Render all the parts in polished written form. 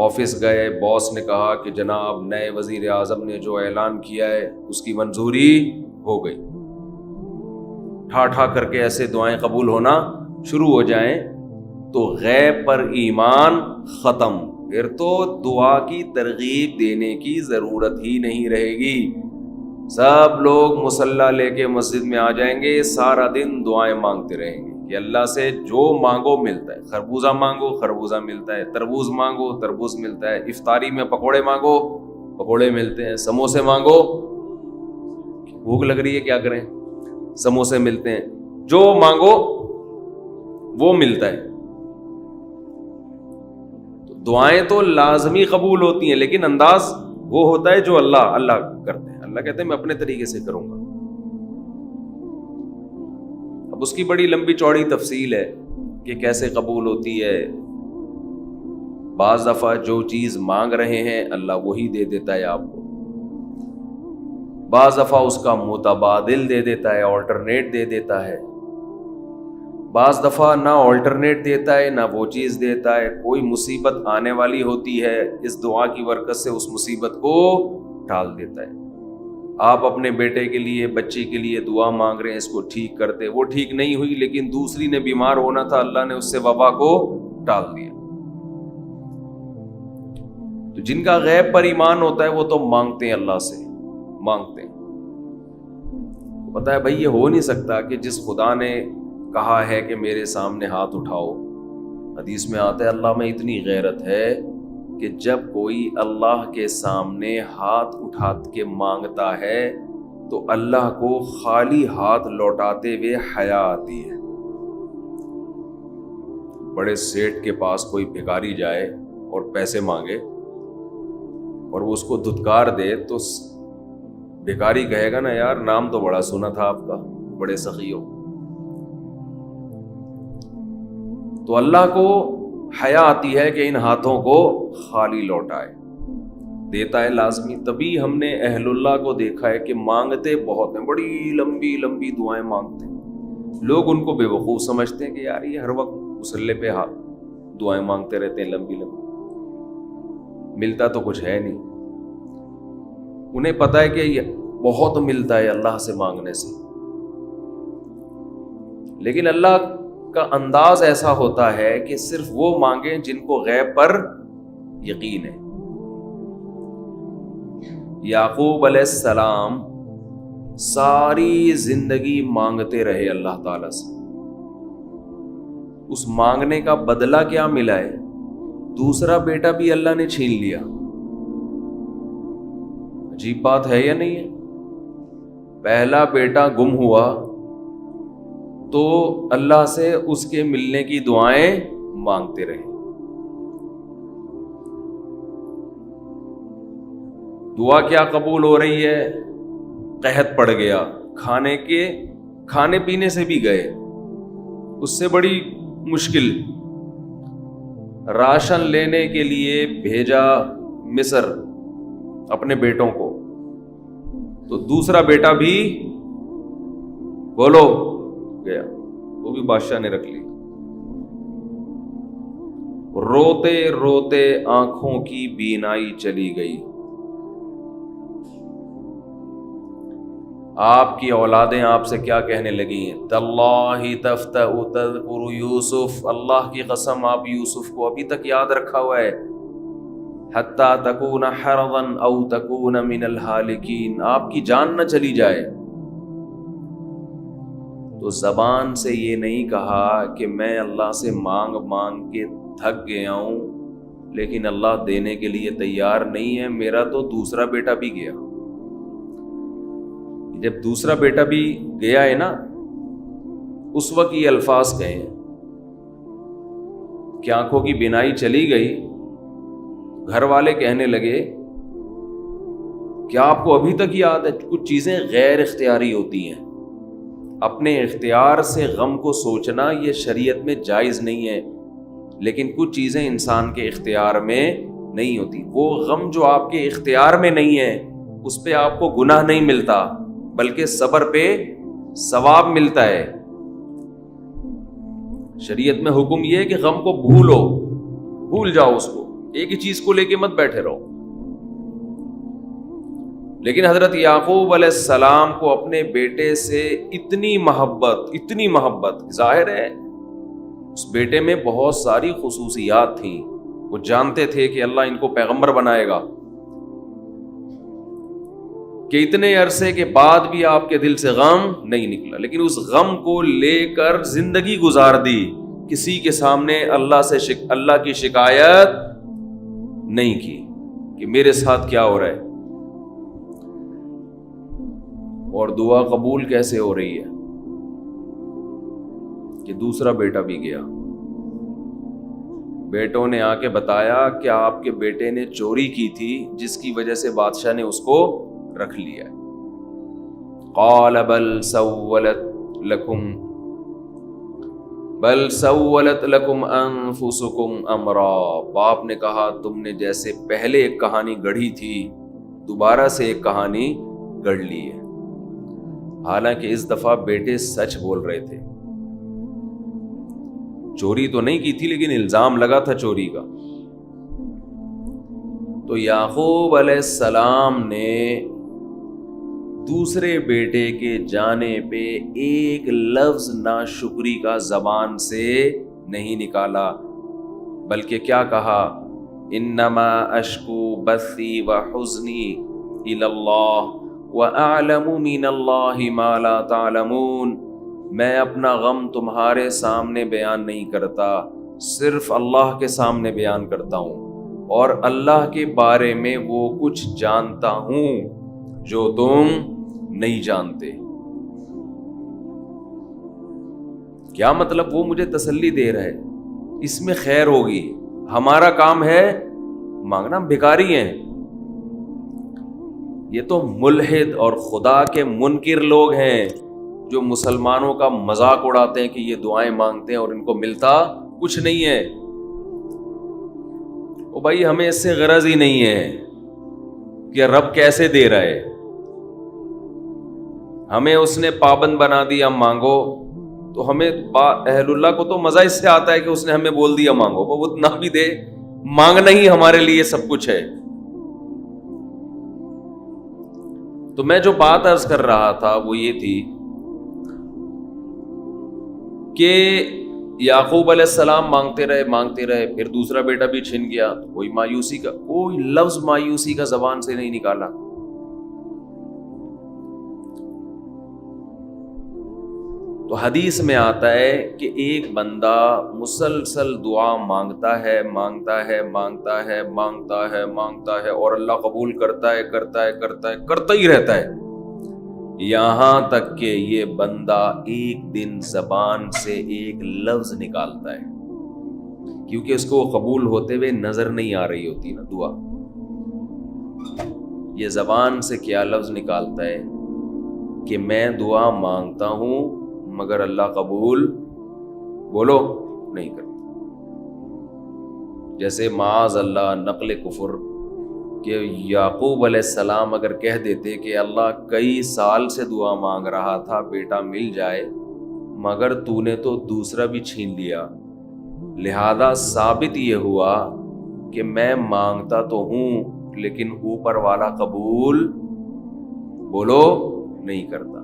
Office گئے, باس نے کہا کہ جناب نئے وزیر اعظم نے جو اعلان کیا ہے اس کی منظوری ہو گئی, ٹھا ٹھا کر کے ایسے دعائیں قبول ہونا شروع ہو جائیں تو غیب پر ایمان ختم. پھر تو دعا کی ترغیب دینے کی ضرورت ہی نہیں رہے گی. سب لوگ مصلی لے کے مسجد میں آ جائیں گے, سارا دن دعائیں مانگتے رہیں گے کہ اللہ سے جو مانگو ملتا ہے. خربوزہ مانگو خربوزہ ملتا ہے, تربوز مانگو تربوز ملتا ہے, افطاری میں پکوڑے مانگو پکوڑے ملتے ہیں, سموسے مانگو, بھوک لگ رہی ہے کیا کریں, سموسے ملتے ہیں, جو مانگو وہ ملتا ہے. تو دعائیں تو لازمی قبول ہوتی ہیں, لیکن انداز وہ ہوتا ہے جو اللہ کرتے ہیں. اللہ کہتے ہیں میں اپنے طریقے سے کروں گا. اب اس کی بڑی لمبی چوڑی تفصیل ہے کہ کیسے قبول ہوتی ہے. بعض دفعہ جو چیز مانگ رہے ہیں اللہ وہی دے دیتا ہے آپ کو, بعض دفعہ اس کا متبادل دے دیتا ہے, آلٹرنیٹ دے دیتا ہے, بعض دفعہ نہ آلٹرنیٹ دیتا ہے نہ وہ چیز دیتا ہے. کوئی مصیبت آنے والی ہوتی ہے, اس دعا کی برکت سے اس مصیبت کو ٹال دیتا ہے. آپ اپنے بیٹے کے لیے بچی کے لیے دعا مانگ رہے ہیں اس کو ٹھیک کرتے, وہ ٹھیک نہیں ہوئی لیکن دوسری نے بیمار ہونا تھا, اللہ نے اس سے وبا کو ٹال دیا. تو جن کا غیب پر ایمان ہوتا ہے وہ تو مانگتے ہیں, اللہ سے مانگتے ہیں. پتہ ہے بھائی یہ ہو نہیں سکتا کہ جس خدا نے کہا ہے کہ میرے سامنے ہاتھ اٹھاؤ, حدیث میں آتا ہے اللہ میں اتنی غیرت ہے کہ جب کوئی اللہ کے سامنے ہاتھ اٹھا کے مانگتا ہے تو اللہ کو خالی ہاتھ لوٹاتے ہوئے حیا آتی ہے. بڑے سیٹ کے پاس کوئی بھکاری جائے اور پیسے مانگے اور وہ اس کو دھتکار دے تو بھکاری کہے گا نا یار نام تو بڑا سنا تھا آپ کا, بڑے سخی ہو. تو اللہ کو حیا آتی ہے کہ ان ہاتھوں کو خالی لوٹائے, دیتا ہے لازمی. تبھی ہم نے اہل اللہ کو دیکھا ہے کہ مانگتے بہت ہیں, بڑی لمبی لمبی دعائیں مانگتے ہیں. لوگ ان کو بے وقوف سمجھتے ہیں کہ یار یہ ہر وقت مصلی پہ دعائیں مانگتے رہتے ہیں لمبی لمبی, ملتا تو کچھ ہے نہیں. انہیں پتہ ہے کہ یہ بہت ملتا ہے اللہ سے مانگنے سے, لیکن اللہ کا انداز ایسا ہوتا ہے کہ صرف وہ مانگیں جن کو غیب پر یقین ہے. یعقوب علیہ السلام ساری زندگی مانگتے رہے اللہ تعالیٰ سے. اس مانگنے کا بدلہ کیا ملا ہے؟ دوسرا بیٹا بھی اللہ نے چھین لیا. عجیب بات ہے یا نہیں ہے؟ پہلا بیٹا گم ہوا تو اللہ سے اس کے ملنے کی دعائیں مانگتے رہے. دعا کیا قبول ہو رہی ہے؟ قحط پڑ گیا, کھانے پینے سے بھی گئے, اس سے بڑی مشکل. راشن لینے کے لیے بھیجا مصر اپنے بیٹوں کو, تو دوسرا بیٹا بھی بولو گیا, وہ بھی بادشاہ نے رکھ لی. روتے روتے آنکھوں کی بینائی چلی گئی. آپ کی اولادیں آپ سے کیا کہنے لگی ہیں؟ تاللہ تفتأ تذکر یوسف, اللہ کی قسم آپ یوسف کو ابھی تک یاد رکھا ہوا ہے. حتی تکون حرضا او تکون من الہالکین, آپ کی جان نہ چلی جائے. تو زبان سے یہ نہیں کہا کہ میں اللہ سے مانگ مانگ کے تھک گیا ہوں لیکن اللہ دینے کے لیے تیار نہیں ہے, میرا تو دوسرا بیٹا بھی گیا. جب دوسرا بیٹا بھی گیا ہے نا, اس وقت یہ الفاظ کہیں کہ آنکھوں کی بینائی چلی گئی. گھر والے کہنے لگے کیا آپ کو ابھی تک یاد ہے؟ کچھ چیزیں غیر اختیاری ہوتی ہیں, اپنے اختیار سے غم کو سوچنا یہ شریعت میں جائز نہیں ہے, لیکن کچھ چیزیں انسان کے اختیار میں نہیں ہوتی. وہ غم جو آپ کے اختیار میں نہیں ہے اس پہ آپ کو گناہ نہیں ملتا بلکہ صبر پہ ثواب ملتا ہے. شریعت میں حکم یہ ہے کہ غم کو بھول جاؤ اس کو, ایک ہی چیز کو لے کے مت بیٹھے رہو. لیکن حضرت یعقوب علیہ السلام کو اپنے بیٹے سے اتنی محبت ظاہر ہے اس بیٹے میں بہت ساری خصوصیات تھیں. وہ جانتے تھے کہ اللہ ان کو پیغمبر بنائے گا، کہ اتنے عرصے کے بعد بھی آپ کے دل سے غم نہیں نکلا، لیکن اس غم کو لے کر زندگی گزار دی. کسی کے سامنے اللہ کی شکایت نہیں کی کہ میرے ساتھ کیا ہو رہا ہے. اور دعا قبول کیسے ہو رہی ہے کہ دوسرا بیٹا بھی گیا. بیٹوں نے آ کے بتایا کہ آپ کے بیٹے نے چوری کی تھی جس کی وجہ سے بادشاہ نے اس کو رکھ لیا. قال بل سولت لکم انفسکم امرا. باپ نے کہا تم نے جیسے پہلے ایک کہانی گڑھی تھی دوبارہ سے ایک کہانی گڑھ لی ہے. حالانکہ اس دفعہ بیٹے سچ بول رہے تھے. چوری تو نہیں کی تھی لیکن الزام لگا تھا چوری کا. تو یعقوب علیہ السلام نے دوسرے بیٹے کے جانے پہ ایک لفظ ناشکری کا زبان سے نہیں نکالا، بلکہ کیا کہا؟ انما اشکو بثی وحزنی الی اللہ وَأَعْلَمُ مِنَ اللَّهِ مَا لَا تَعْلَمُونَ. میں اپنا غم تمہارے سامنے بیان نہیں کرتا، صرف اللہ کے سامنے بیان کرتا ہوں، اور اللہ کے بارے میں وہ کچھ جانتا ہوں جو تم نہیں جانتے. کیا مطلب؟ وہ مجھے تسلی دے رہا ہے اس میں خیر ہوگی. ہمارا کام ہے مانگنا، بھکاری ہیں. یہ تو ملحد اور خدا کے منکر لوگ ہیں جو مسلمانوں کا مذاق اڑاتے ہیں کہ یہ دعائیں مانگتے ہیں اور ان کو ملتا کچھ نہیں ہے. او بھائی ہمیں اس سے غرض ہی نہیں ہے کہ رب کیسے دے رہا ہے. ہمیں اس نے پابند بنا دیا مانگو، تو ہمیں اہل اللہ کو تو مزہ اس سے آتا ہے کہ اس نے ہمیں بول دیا مانگو. وہ نہ بھی دے، مانگنا ہی ہمارے لیے سب کچھ ہے. تو میں جو بات عرض کر رہا تھا وہ یہ تھی کہ یعقوب علیہ السلام مانگتے رہے، پھر دوسرا بیٹا بھی چھن گیا. کوئی لفظ مایوسی کا زبان سے نہیں نکالا. تو حدیث میں آتا ہے کہ ایک بندہ مسلسل دعا مانگتا ہے اور اللہ قبول کرتا ہی رہتا ہے، یہاں تک کہ یہ بندہ ایک دن زبان سے ایک لفظ نکالتا ہے، کیونکہ اس کو قبول ہوتے ہوئے نظر نہیں آ رہی ہوتی نا دعا. یہ زبان سے کیا لفظ نکالتا ہے کہ میں دعا مانگتا ہوں مگر اللہ قبول بولو نہیں کرتا. جیسے معاذ اللہ نقل کفر کہ یعقوب علیہ السلام اگر کہہ دیتے کہ اللہ کئی سال سے دعا مانگ رہا تھا بیٹا مل جائے، مگر تو نے تو دوسرا بھی چھین لیا، لہذا ثابت یہ ہوا کہ میں مانگتا تو ہوں لیکن اوپر والا قبول بولو نہیں کرتا.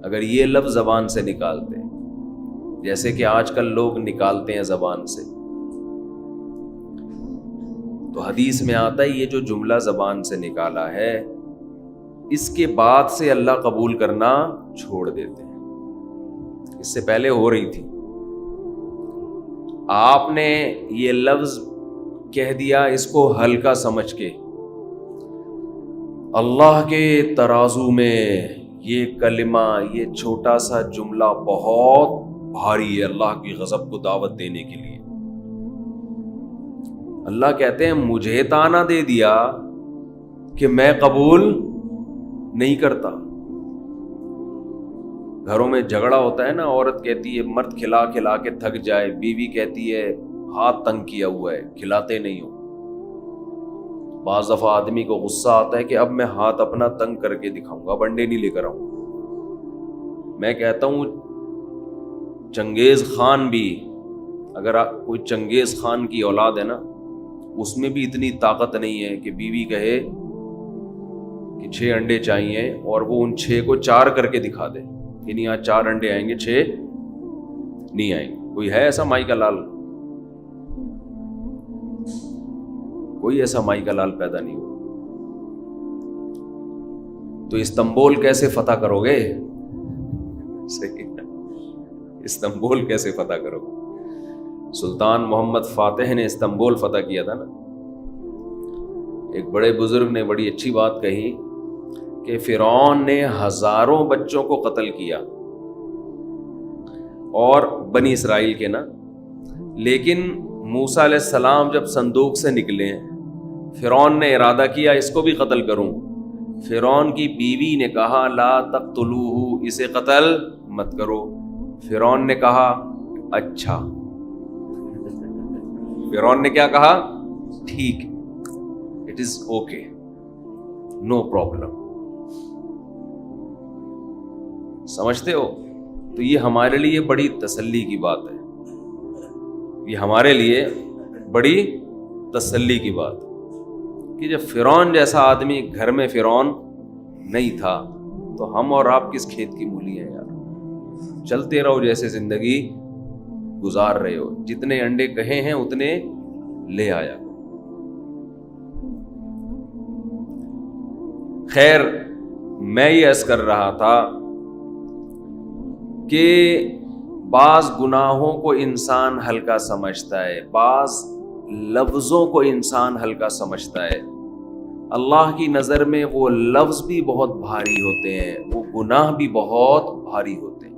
اگر یہ لفظ زبان سے نکالتے جیسے کہ آج کل لوگ نکالتے ہیں زبان سے، تو حدیث میں آتا ہے یہ جو جملہ زبان سے نکالا ہے اس کے بعد سے اللہ قبول کرنا چھوڑ دیتے ہیں. اس سے پہلے ہو رہی تھی. آپ نے یہ لفظ کہہ دیا اس کو ہلکا سمجھ کے، اللہ کے ترازو میں یہ کلمہ، یہ چھوٹا سا جملہ بہت بھاری ہے اللہ کی غضب کو دعوت دینے کے لیے. اللہ کہتے ہیں مجھے تانا دے دیا کہ میں قبول نہیں کرتا. گھروں میں جھگڑا ہوتا ہے نا، عورت کہتی ہے مرد کھلا کھلا کے تھک جائے، بیوی کہتی ہے ہاتھ تنگ کیا ہوا ہے کھلاتے نہیں ہو. بعض دفعہ آدمی کو غصہ آتا ہے کہ اب میں ہاتھ اپنا تنگ کر کے دکھاؤں گا، ونڈے نہیں لے کر آؤں. میں کہتا ہوں چنگیز خان بھی، اگر کوئی چنگیز خان کی اولاد ہے نا اس میں بھی اتنی طاقت نہیں ہے کہ بیوی کہے کہ 6 انڈے چاہیے اور وہ ان 6 کو 4 کر کے دکھا دے کہ نہیں آج 4 انڈے آئیں گے 6 نہیں آئیں گے. کوئی ہے ایسا مائی کا لال؟ کوئی ایسا مائی کا لال پیدا نہیں ہوا. تو استنبول کیسے فتح کرو گے؟ استنبول کیسے فتح کرو گے؟ سلطان محمد فاتح نے استنبول فتح کیا تھا نا. ایک بڑے بزرگ نے بڑی اچھی بات کہی کہ فرعون نے ہزاروں بچوں کو قتل کیا اور بنی اسرائیل کے نا، لیکن موسیٰ علیہ السلام جب صندوق سے نکلے فرعون نے ارادہ کیا اس کو بھی قتل کروں. فرعون کی بیوی نے کہا لا تقتلوہ، اسے قتل مت کرو. فرعون نے کہا اچھا. فرعون نے کیا کہا؟ ٹھیک، it is okay, no problem. سمجھتے ہو؟ تو یہ ہمارے لیے بڑی تسلی کی بات ہے، یہ ہمارے لیے بڑی تسلی کی بات کہ جب فرعون جیسا آدمی گھر میں فرعون نہیں تھا تو ہم اور آپ کس کھیت کی مولی ہیں یار. چلتے رہو جیسے زندگی گزار رہے ہو، جتنے انڈے کہے ہیں اتنے لے آیا. خیر، میں یہ عرض کر رہا تھا کہ بعض گناہوں کو انسان ہلکا سمجھتا ہے، بعض لفظوں کو انسان ہلکا سمجھتا ہے. اللہ کی نظر میں وہ لفظ بھی بہت بھاری ہوتے ہیں، وہ گناہ بھی بہت بھاری ہوتے ہیں.